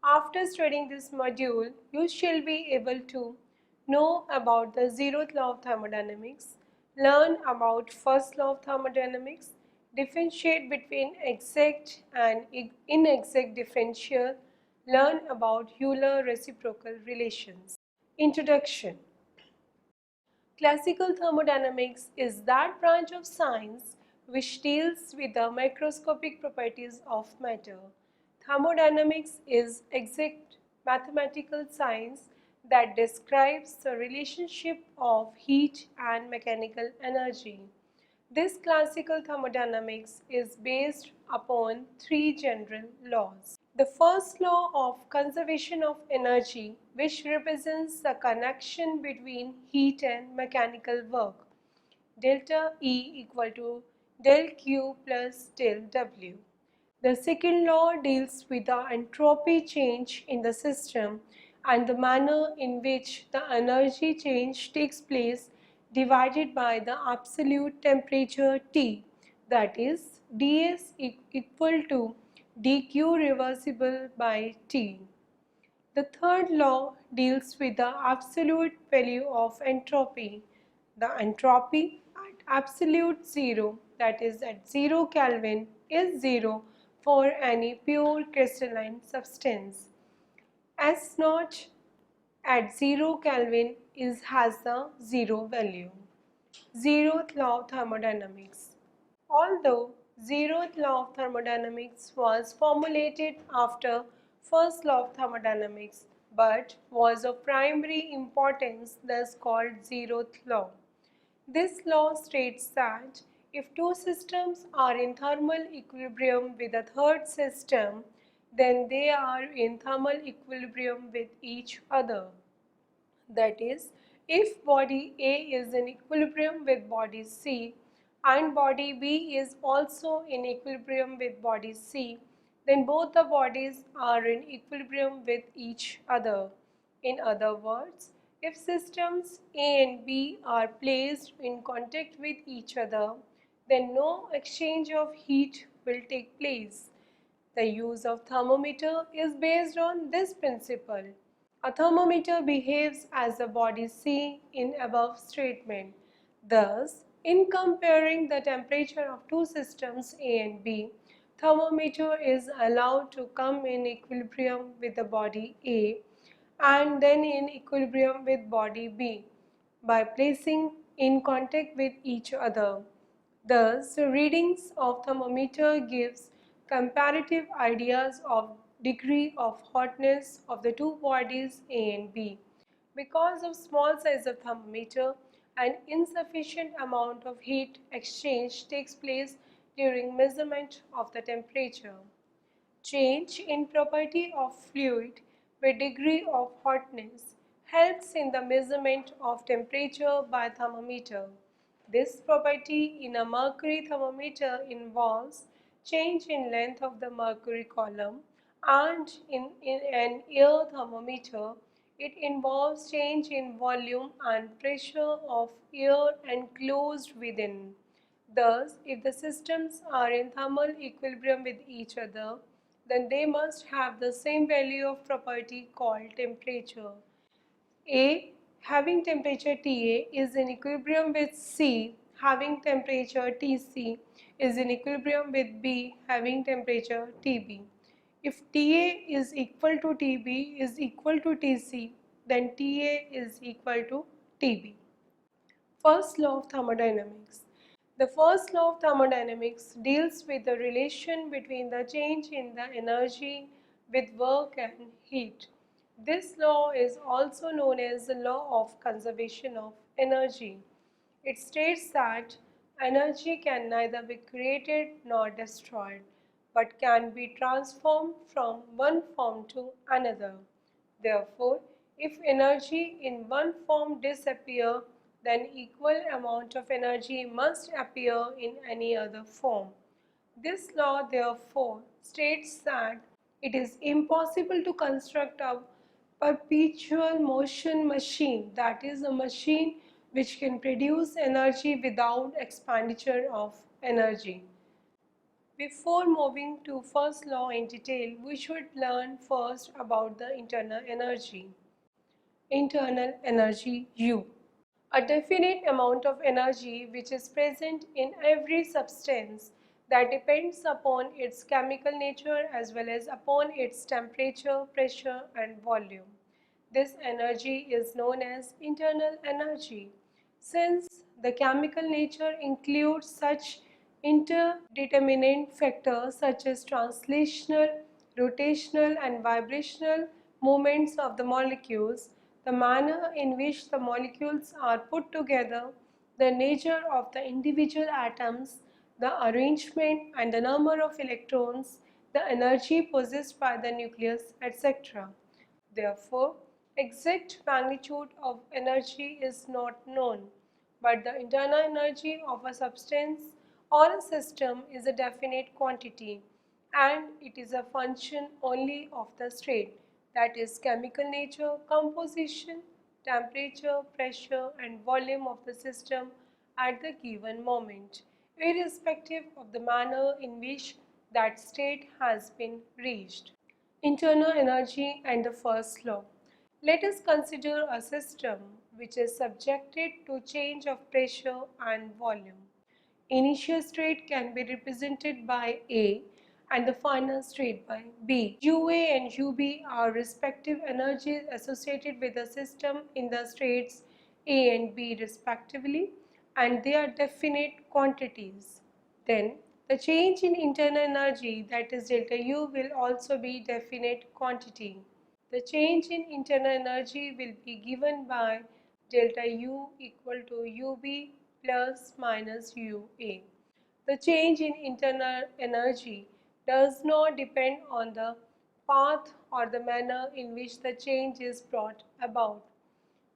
After studying this module, you shall be able to know about the zeroth law of thermodynamics, learn about first law of thermodynamics, differentiate between exact and inexact differential, learn about Euler reciprocal relations. Introduction. Classical thermodynamics is that branch of science which deals with the microscopic properties of matter. Thermodynamics is exact mathematical science that describes the relationship of heat and mechanical energy. This classical thermodynamics is based upon three general laws. The first law of conservation of energy, which represents the connection between heat and mechanical work, delta E equal to del Q plus del W. The second law deals with the entropy change in the system and the manner in which the energy change takes place divided by the absolute temperature T, that is dS equal to dQ reversible by T. The third law deals with the absolute value of entropy. The entropy at absolute zero, that is at 0 Kelvin, is 0 for any pure crystalline substance. S naught at 0 Kelvin has the zero value. Zeroth law of thermodynamics. Although zeroth law of thermodynamics was formulated after first law of thermodynamics but was of primary importance, thus called zeroth law. This law states that if two systems are in thermal equilibrium with a third system, then they are in thermal equilibrium with each other. That is, if body A is in equilibrium with body C and body B is also in equilibrium with body C, then both the bodies are in equilibrium with each other. In other words, if systems A and B are placed in contact with each other, then no exchange of heat will take place. The use of thermometer is based on this principle. A thermometer behaves as a body C in above statement. Thus, in comparing the temperature of two systems A and B, thermometer is allowed to come in equilibrium with the body A and then in equilibrium with body B by placing in contact with each other. Thus, readings of thermometer gives comparative ideas of degree of hotness of the two bodies A and B. Because of small size of thermometer, an insufficient amount of heat exchange takes place during measurement of the temperature. Change in property of fluid with degree of hotness helps in the measurement of temperature by thermometer. This property in a mercury thermometer involves change in length of the mercury column, and in an air thermometer it involves change in volume and pressure of air enclosed within. Thus, if the systems are in thermal equilibrium with each other, then they must have the same value of property called temperature. A having temperature Ta is in equilibrium with C having temperature Tc is in equilibrium with B having temperature Tb. If Ta is equal to Tb is equal to Tc, then Ta is equal to Tb. First law of thermodynamics. The first law of thermodynamics deals with the relation between the change in the energy with work and heat. This law is also known as the law of conservation of energy. It states that energy can neither be created nor destroyed, but can be transformed from one form to another. Therefore, if energy in one form disappears, then equal amount of energy must appear in any other form. This law therefore states that it is impossible to construct a perpetual motion machine, that is a machine which can produce energy without expenditure of energy. Before moving to first law in detail, we should learn first about the internal energy. Internal energy U. A definite amount of energy which is present in every substance that depends upon its chemical nature as well as upon its temperature, pressure and volume. This energy is known as internal energy. Since the chemical nature includes such interdeterminant factors such as translational, rotational and vibrational movements of the molecules, the manner in which the molecules are put together, the nature of the individual atoms, the arrangement and the number of electrons, the energy possessed by the nucleus, etc. Therefore, exact magnitude of energy is not known, but the internal energy of a substance or a system is a definite quantity, and it is a function only of the state, that is chemical nature, composition, temperature, pressure and volume of the system at the given moment, irrespective of the manner in which that state has been reached. Internal energy and the first law. Let us consider a system which is subjected to change of pressure and volume. Initial state can be represented by A and the final state by B. UA and UB are respective energies associated with the system in the states A and B respectively, and they are definite quantities. Then the change in internal energy, that is delta U, will also be definite quantity. The change in internal energy will be given by delta U equal to UB plus minus UA. The change in internal energy does not depend on the path or the manner in which the change is brought about.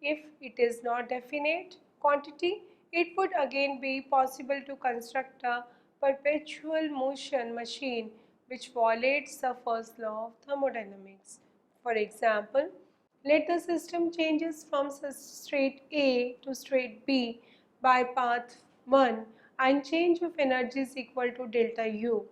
If it is not definite quantity, it would again be possible to construct a perpetual motion machine which violates the first law of thermodynamics. For example, let the system changes from state A to state B by path 1 and change of energy is equal to delta U.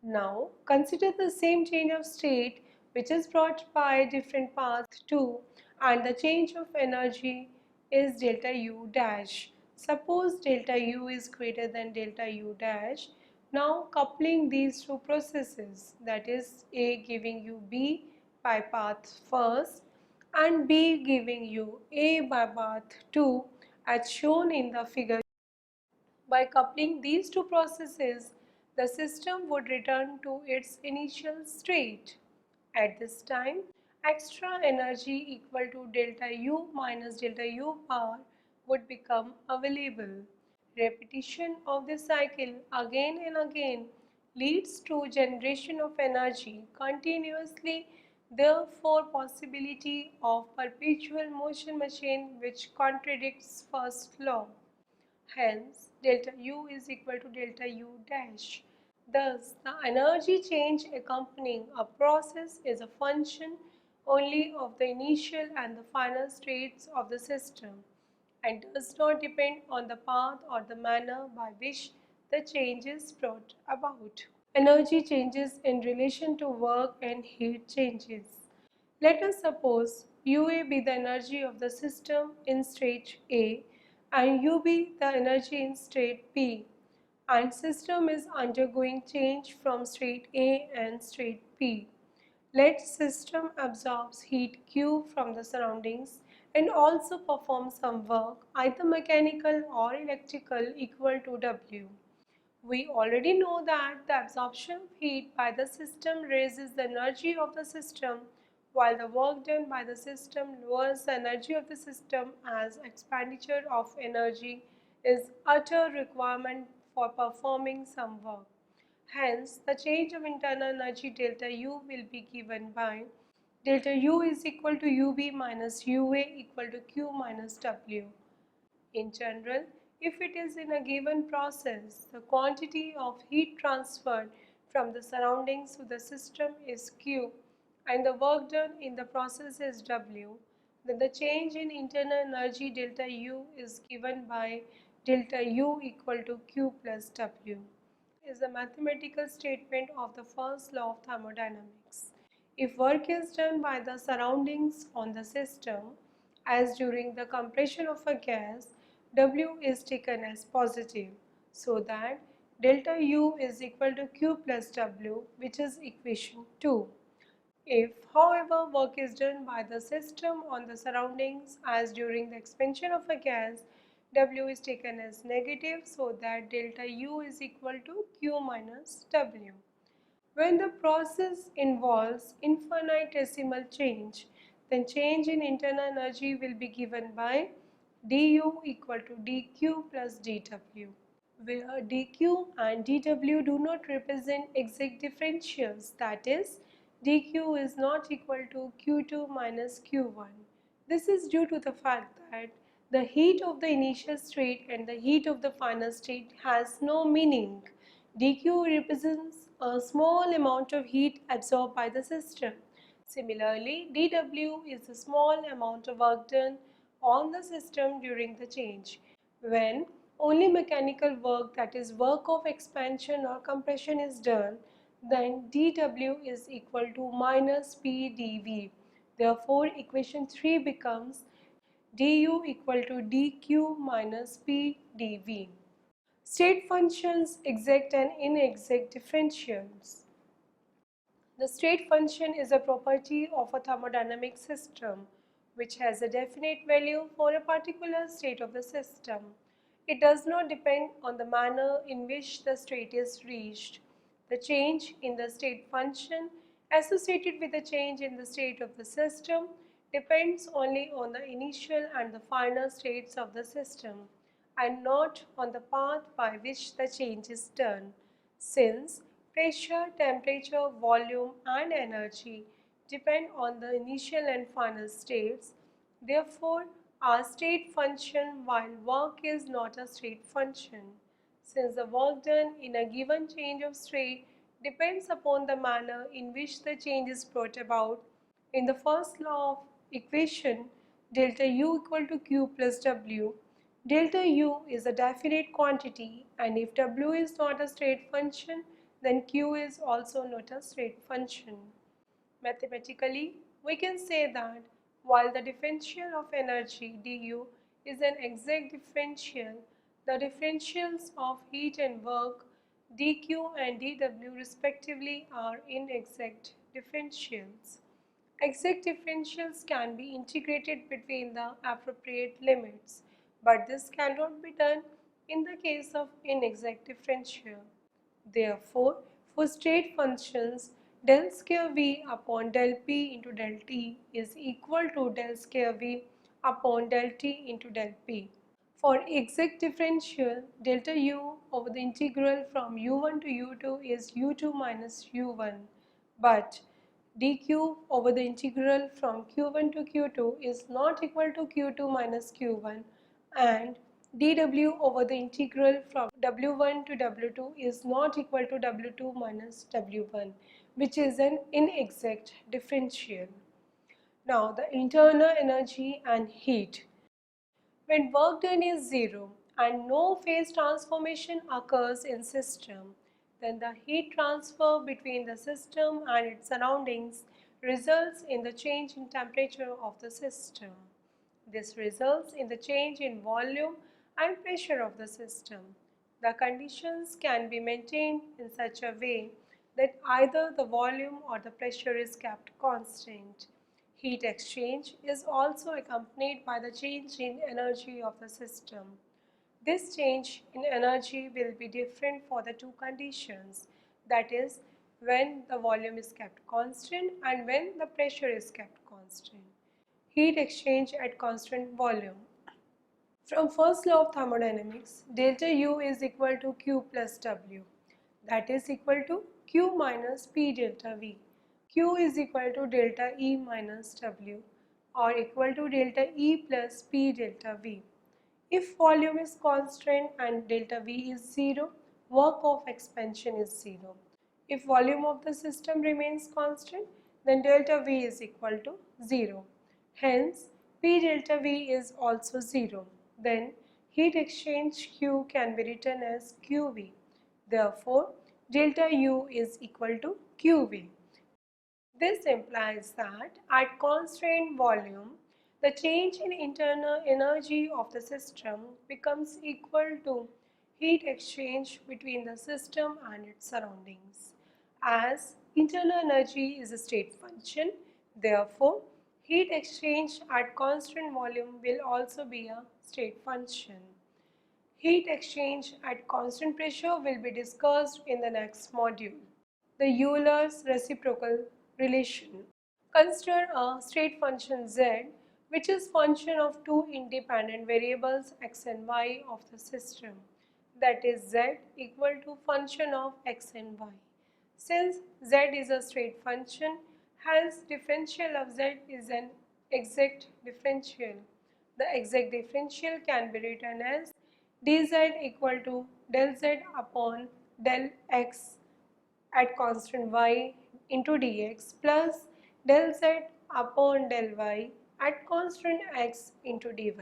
Now, consider the same change of state which is brought by a different path 2 and the change of energy is delta U dash. Suppose delta U is greater than delta U dash. Now, coupling these two processes, that is A giving you B by path first and B giving you A by path 2 as shown in the figure. By coupling these two processes, the system would return to its initial state. At this time, extra energy equal to delta U minus delta U bar would become available. Repetition of this cycle again and again leads to generation of energy continuously, therefore possibility of perpetual motion machine which contradicts first law. Hence, delta U is equal to delta U dash. Thus, the energy change accompanying a process is a function only of the initial and the final states of the system and does not depend on the path or the manner by which the change is brought about. Energy changes in relation to work and heat changes. Let us suppose UA be the energy of the system in state A and UB the energy in state B, and system is undergoing change from state A and state B. Let system absorbs heat Q from the surroundings and also perform some work either mechanical or electrical equal to W. We already know that the absorption of heat by the system raises the energy of the system, while the work done by the system lowers the energy of the system, as expenditure of energy is utter requirement for performing some work. Hence, the change of internal energy delta U will be given by delta U is equal to UB minus UA equal to Q minus W. In general, if it is in a given process, the quantity of heat transferred from the surroundings to the system is Q and the work done in the process is W, then the change in internal energy delta U is given by delta U equal to Q plus W. is a mathematical statement of the first law of thermodynamics. If work is done by the surroundings on the system, as during the compression of a gas, W is taken as positive, so that delta U is equal to Q plus W, which is equation 2. If, however, work is done by the system on the surroundings as during the expansion of a gas, W is taken as negative, so that delta U is equal to Q minus W. When the process involves infinitesimal change, then change in internal energy will be given by du equal to dq plus dw, where dq and dw do not represent exact differentials, that is, dq is not equal to q2 minus q1. This is due to the fact that the heat of the initial state and the heat of the final state has no meaning. dq represents a small amount of heat absorbed by the system. Similarly, dW is a small amount of work done on the system during the change. When only mechanical work, that is work of expansion or compression, is done, then dW is equal to minus P dV. Therefore, equation 3 becomes du equal to dq minus P dV. State functions, exact and inexact differentials. The state function is a property of a thermodynamic system which has a definite value for a particular state of the system. It does not depend on the manner in which the state is reached. The change in the state function associated with the change in the state of the system depends only on the initial and the final states of the system and not on the path by which the change is done, since pressure, temperature, volume and energy depend on the initial and final states. Therefore, our state function while work is not a state function, since the work done in a given change of state depends upon the manner in which the change is brought about. In the first law of equation, delta U equal to Q plus W, delta U is a definite quantity, and if W is not a state function, then Q is also not a state function. Mathematically, we can say that while the differential of energy du is an exact differential, the differentials of heat and work dq and dw respectively are inexact differentials. Exact differentials can be integrated between the appropriate limits, but this cannot be done in the case of inexact differential. Therefore, for state functions, del square V upon del P into del T is equal to del square V upon del T into del P. For exact differential, delta U over the integral from U1 to U2 is U2 minus U1, but dq over the integral from q1 to q2 is not equal to q2 minus q1, and dw over the integral from w1 to w2 is not equal to w2 minus w1, which is an inexact differential. Now, the internal energy and heat. When work done is zero and no phase transformation occurs in system, then the heat transfer between the system and its surroundings results in the change in temperature of the system. This results in the change in volume and pressure of the system. The conditions can be maintained in such a way that either the volume or the pressure is kept constant. Heat exchange is also accompanied by the change in energy of the system. This change in energy will be different for the two conditions, that is, when the volume is kept constant and when the pressure is kept constant. Heat exchange at constant volume. From first law of thermodynamics, delta U is equal to Q plus W, that is equal to Q minus P delta V. Q is equal to delta E minus W, or equal to delta E plus P delta V. If volume is constant and delta V is 0, work of expansion is 0. If volume of the system remains constant, then delta V is equal to 0. Hence, P delta V is also 0. Then, heat exchange Q can be written as QV. Therefore, delta U is equal to QV. This implies that at constant volume, the change in internal energy of the system becomes equal to heat exchange between the system and its surroundings. As internal energy is a state function, therefore, heat exchange at constant volume will also be a state function. Heat exchange at constant pressure will be discussed in the next module. The Euler's reciprocal relation. Consider a state function z which is function of two independent variables x and y of the system, that is z equal to function of x and y. Since z is a state function, hence differential of z is an exact differential. The exact differential can be written as dz equal to del z upon del x at constant y into dx plus del z upon del y at constant x into dy,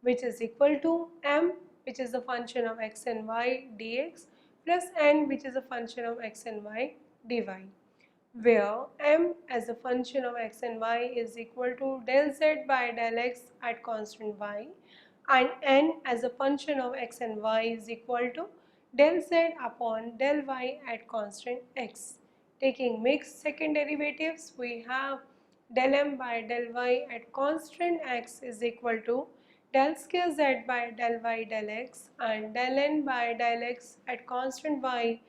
which is equal to m, which is a function of x and y dx, plus n, which is a function of x and y dy, where m as a function of x and y is equal to del z by del x at constant y, and n as a function of x and y is equal to del z upon del y at constant x. Taking mixed second derivatives, we have del m by del y at constant x is equal to del square z by del y del x, and del n by del x at constant y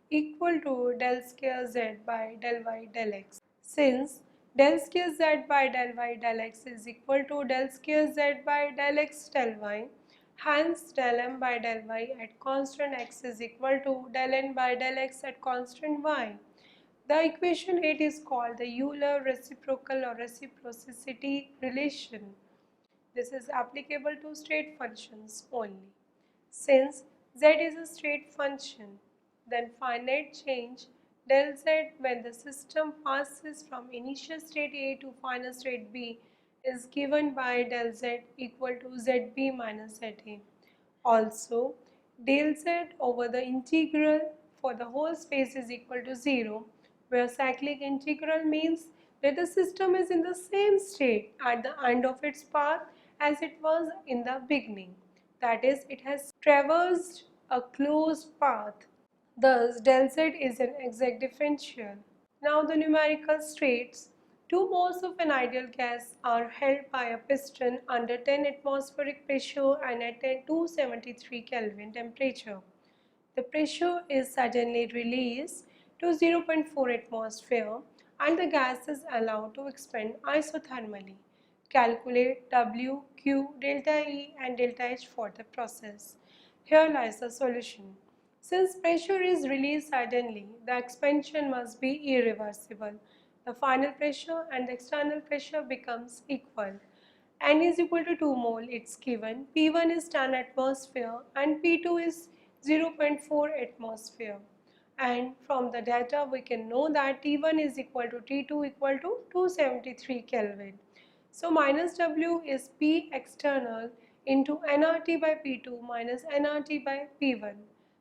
equal to del square z by del y del x. Since del square z by del y del x is equal to del square z by del x del y, hence del m by del y at constant x is equal to del n by del x at constant y. The equation 8 is called the Euler reciprocal or reciprocity relation. This is applicable to state functions only. Since z is a state function, then finite change del z when the system passes from initial state A to final state B is given by del z equal to zb minus za. Also, del z over the integral for the whole space is equal to 0, where cyclic integral means that the system is in the same state at the end of its path as it was in the beginning. That is, it has traversed a closed path. Thus, del z is an exact differential. Now the numerical states. 2 moles of an ideal gas are held by a piston under 10 atmospheric pressure and at 273 Kelvin temperature. The pressure is suddenly released to 0.4 atmosphere and the gas is allowed to expand isothermally. Calculate W, Q, delta E and delta H for the process. Here lies the solution. Since pressure is released suddenly, the expansion must be irreversible. The final pressure and the external pressure becomes equal. N is equal to 2 mole, it's given. P1 is 10 atmosphere and P2 is 0.4 atmosphere. And from the data we can know that T1 is equal to T2 equal to 273 Kelvin. So minus W is P external into nRT by P2 minus nRT by P1.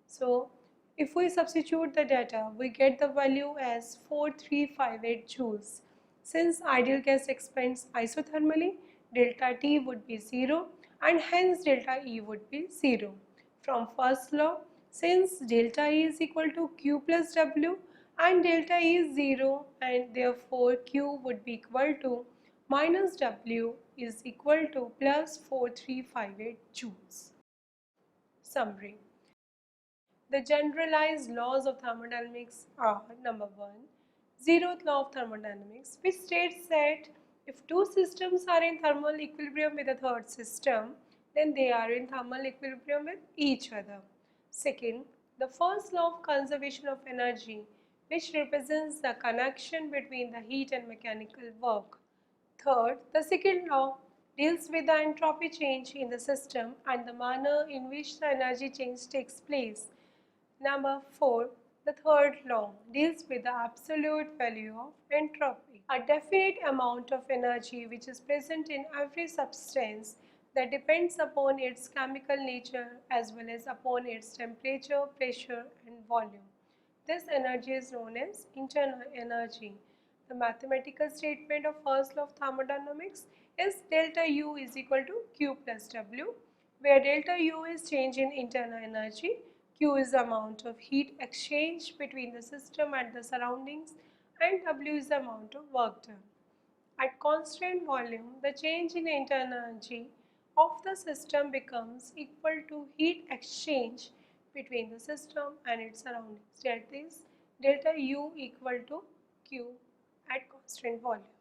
So if we substitute the data, we get the value as 4358 joules. Since ideal gas expands isothermally, delta T would be 0 and hence delta E would be 0. From first law, since delta E is equal to Q plus W and delta E is 0 and therefore Q would be equal to minus W is equal to plus 4358 joules. Summary. The generalized laws of thermodynamics are: number 1, zeroth law of thermodynamics, which states that if two systems are in thermal equilibrium with a third system, then they are in thermal equilibrium with each other. Second, the first law of conservation of energy, which represents the connection between the heat and mechanical work. Third, the second law deals with the entropy change in the system and the manner in which the energy change takes place. Number 4, the third law deals with the absolute value of entropy, a definite amount of energy which is present in every substance that depends upon its chemical nature as well as upon its temperature, pressure and volume. This energy is known as internal energy. The mathematical statement of first law of thermodynamics is delta U is equal to Q plus W, where delta U is change in internal energy, Q is the amount of heat exchanged between the system and the surroundings, and W is the amount of work done. At constant volume, the change in internal energy of the system becomes equal to heat exchange between the system and its surroundings. That is delta U equal to Q at constant volume.